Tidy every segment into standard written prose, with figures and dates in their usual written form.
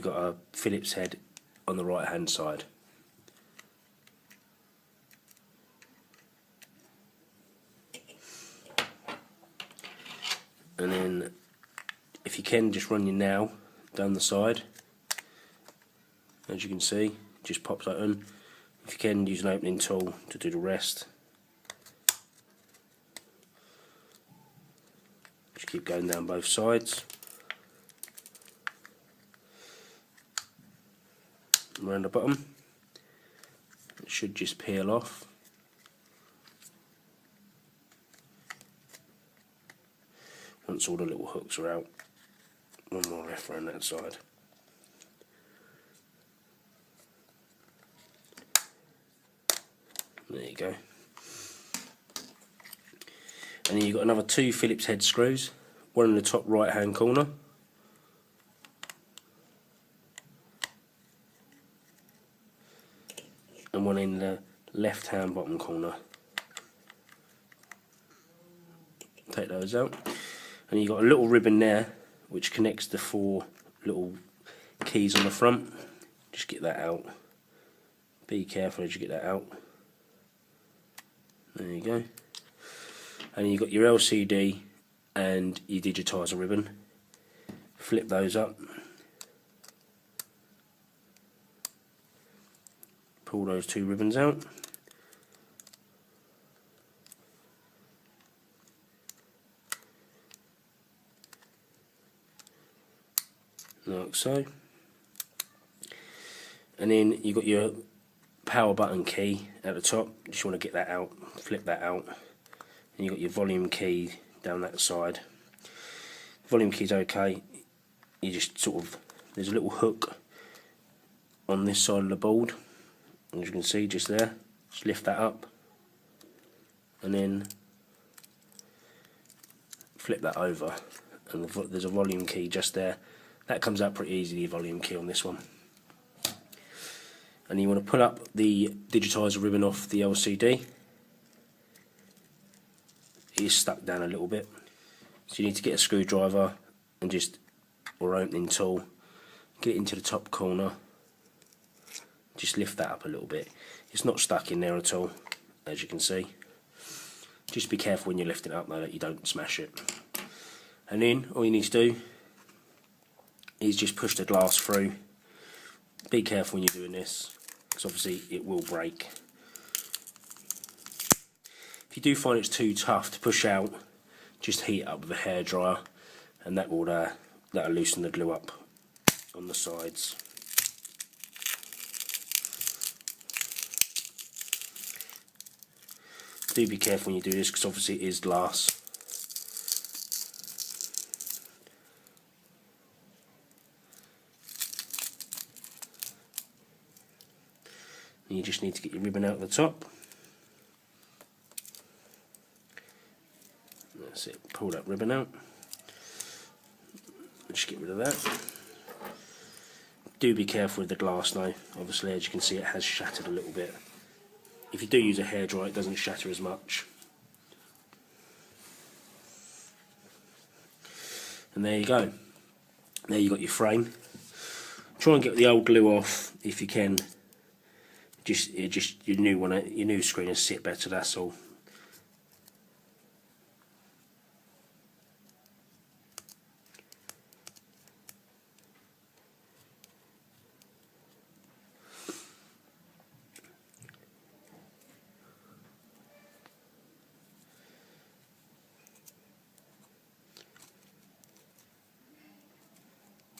got a Phillips head on the right hand side. And then if you can, just run your nail down the side. As you can see, just pops open. If you can, use an opening tool to do the rest. Just keep going down both sides. Around the bottom. It should just peel off. Once all the little hooks are out. One more left around that side. There you go. And then you've got another 2 Phillips head screws, one in the top right hand corner, and one in the left hand bottom corner. Take those out. And you've got a little ribbon there which connects the 4 little keys on the front. Just get that out. Be careful as you get that out. There you go. And you've got your LCD and your digitizer ribbon. Flip those up. Pull those 2 ribbons out. Like so. And then you've got your power button key at the top. You just want to get that out, flip that out. And you've got your volume key down that side. Volume key's okay. You just sort of, there's a little hook on this side of the board, as you can see just there. Just lift that up and then flip that over, and there's a volume key just there. That comes out pretty easily, the volume key on this one. And you want to pull up the digitizer ribbon off the LCD. It is stuck down a little bit, so you need to get a screwdriver and just, or opening tool, get it into the top corner. Just lift that up a little bit. It's not stuck in there at all, as you can see. Just be careful when you're lifting it up though that you don't smash it. And then all you need to do is just push the glass through. Be careful when you're doing this, because obviously it will break. If you do find it's too tough to push out, just heat it up with a hairdryer, and that'll loosen the glue up on the sides. Do be careful when you do this, because obviously it is glass. And you just need to get your ribbon out the top. That's it, pull that ribbon out. Just get rid of that. Do be careful with the glass now. Obviously, as you can see, it has shattered a little bit. If you do use a hairdryer, it doesn't shatter as much. And there you go. There you got your frame. Try and get the old glue off if you can. Just your new one, your new screen will sit better. That's all.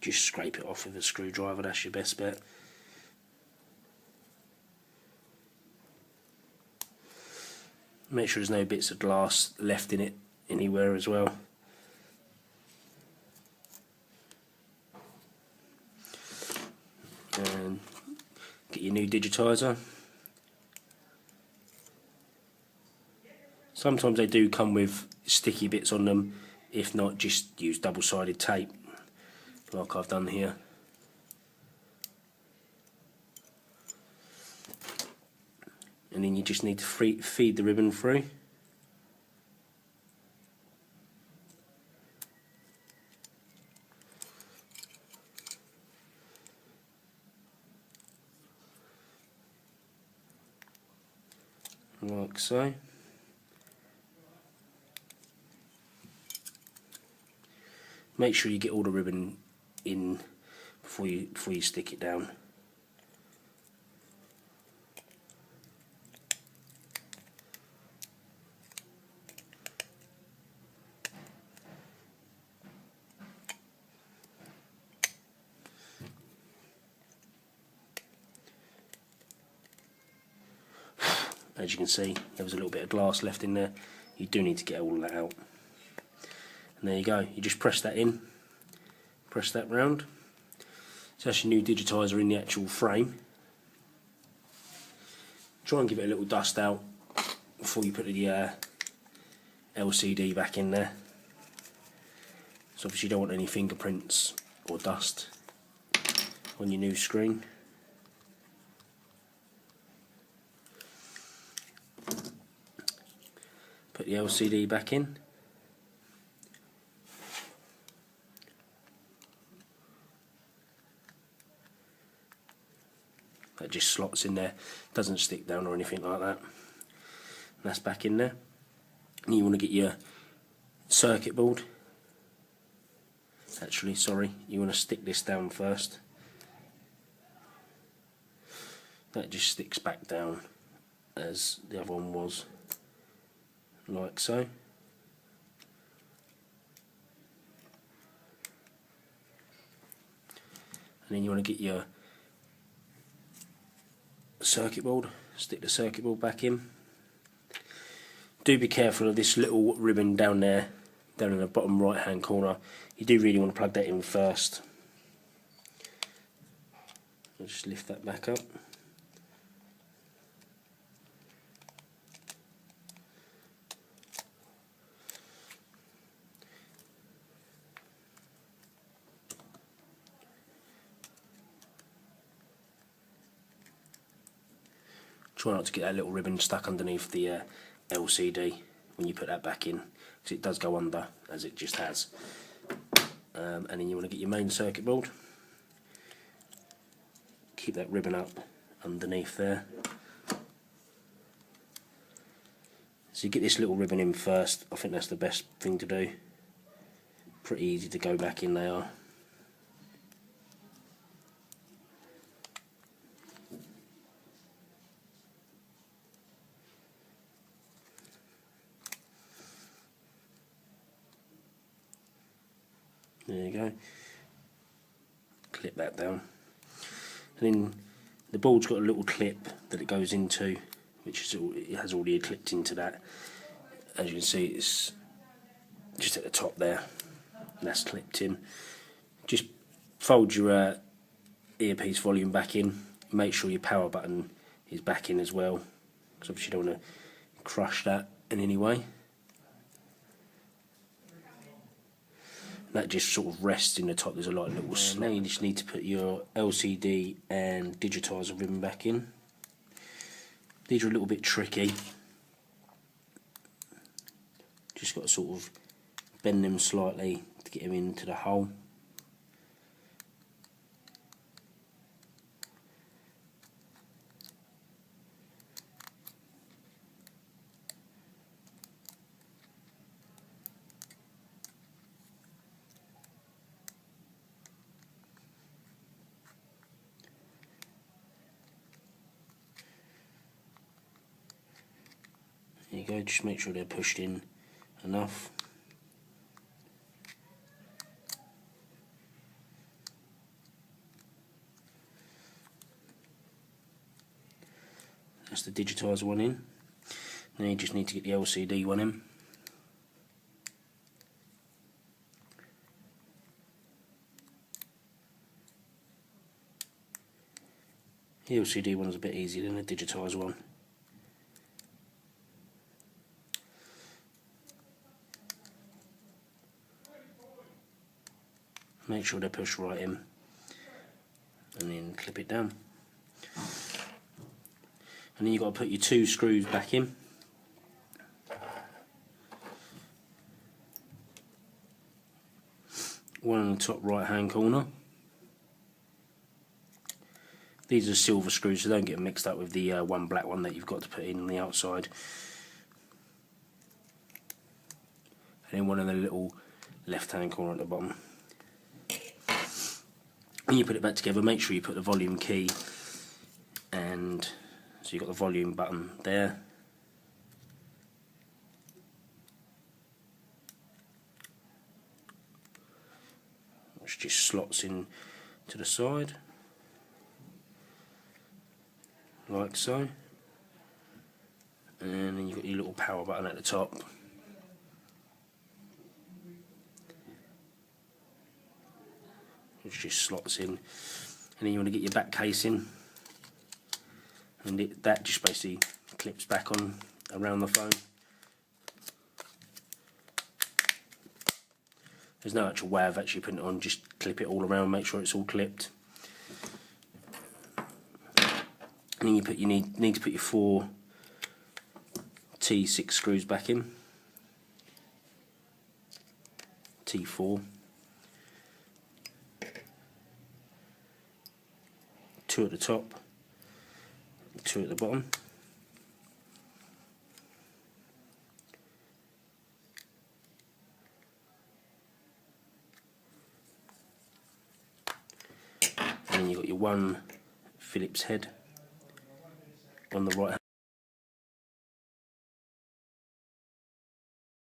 Just scrape it off with a screwdriver. That's your best bet. Make sure there's no bits of glass left in it anywhere as well. And get your new digitizer. Sometimes they do come with sticky bits on them. If not, just use double-sided tape, like I've done here. And then you just need to feed the ribbon through. like so. Make sure you get all the ribbon in before you stick it down. As you can see, there was a little bit of glass left in there. You do need to get all of that out. And there you go. You just press that in, press that round. So that's your new digitizer in the actual frame. Try and give it a little dust out before you put the LCD back in there. So obviously you don't want any fingerprints or dust on your new screen. Put the LCD back in. That just slots in there, doesn't stick down or anything like that. And that's back in there. And you want to get your circuit board. Actually, sorry, you want to stick this down first. That just sticks back down as the other one was, like so. And then you want to get your circuit board, stick the circuit board back in. Do be careful of this little ribbon down there, down in the bottom right hand corner. You do really want to plug that in first. I'll just lift that back up. Try not to get that little ribbon stuck underneath the LCD when you put that back in, because it does go under, as it just has. And then you want to get your main circuit board. Keep that ribbon up underneath there. So you get this little ribbon in first. I think that's the best thing to do. Pretty easy to go back in, they are. There you go. Clip that down. And then the board's got a little clip that it goes into, which is it has already clipped into that. As you can see, it's just at the top there. And that's clipped in. Just fold your earpiece volume back in. Make sure your power button is back in as well, because obviously you don't want to crush that in any way. That just sort of rests in the top. There's a lot of little slot. Now you just need to put your LCD and digitizer ribbon back in. These are a little bit tricky. Just got to sort of bend them slightly to get them into the hole. There you go, just make sure they're pushed in enough. That's the digitizer one in. Now you just need to get the LCD one in. The LCD one's a bit easier than the digitizer one. Make sure they're pushed right in, and then clip it down. And then you've got to put your two screws back in. One in the top right hand corner, These are silver screws, so don't get mixed up with the one black one that you've got to put in on the outside. And then one in the little left-hand corner at the bottom. When you put it back together, make sure you put the volume key, and so you've got the volume button there. Which just slots in to the side, like so. And then you've got your little power button at the top. Which just slots in, and then you want to get your back casing, and that just basically clips back on around the phone. There's no actual way of actually putting it on, just clip it all around, make sure it's all clipped. And then you need to put your 4 T6 screws back in. T4. 2 at the top, 2 at the bottom. And then you've got your 1 Phillips head on the right hand.